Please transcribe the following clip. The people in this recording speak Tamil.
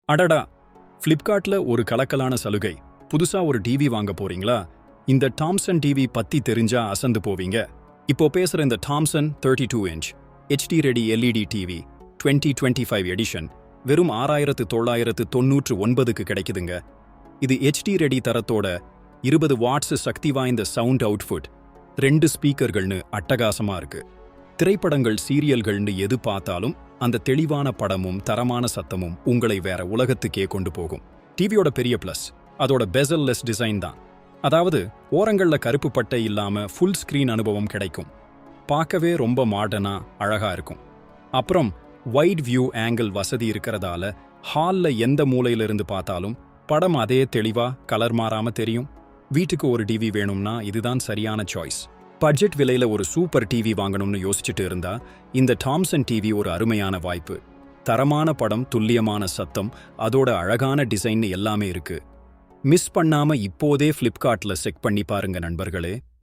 அடடா! ஃப்ளிப்கார்ட்ல ஒரு கலக்கலான சலுகை. புதுசா ஒரு டிவி வாங்க போறீங்களா? இந்த டாம்சன் டிவி பத்தி தெரிஞ்சா அசந்து போவீங்க. இப்போ பேசுற இந்த Thomson 32 inch HD ready LED TV 2025 edition வெறும் 6999க்கு கிடைக்குதுங்க. இது HD ரெடி தரத்தோட 20 வாட்ஸ் சக்தி வாய்ந்த சவுண்ட் அவுட்புட், 2 ஸ்பீக்கர்கள்னு அட்டகாசமா இருக்கு. திரைப்படங்கள், சீரியல்கள்னு எது பார்த்தாலும் அந்த தெளிவான படமும் தரமான சத்தமும் உங்களை வேற உலகத்துக்கே கொண்டு போகும். டிவியோட பெரிய பிளஸ் அதோட பெசல்லெஸ் டிசைன் தான். அதாவது ஓரங்கள்ல கருப்பு பட்டை இல்லாம ஃபுல் ஸ்கிரீன் அனுபவம் கிடைக்கும். பார்க்கவே ரொம்ப மாடர்னா அழகா இருக்கும். அப்புறம் வைட் வியூ ஆங்கிள் வசதி இருக்கிறதால ஹால்ல எந்த மூலையில இருந்து பார்த்தாலும் படம் அதே தெளிவா கலர் மாறாம தெரியும். வீட்டுக்கு ஒரு டிவி வேணும்னா இதுதான் சரியான சாய்ஸ். பட்ஜெட் விலையில ஒரு சூப்பர் டிவி வாங்கணும்னு யோசிச்சுட்டு இருந்தா இந்த டாம்சன் டிவி ஒரு அருமையான வாய்ப்பு. தரமான படம், துல்லியமான சத்தம், அதோட அழகான டிசைன் எல்லாமே இருக்கு. மிஸ் பண்ணாம இப்போதே ஃப்ளிப்கார்ட்ல செக் பண்ணி பாருங்க நண்பர்களே.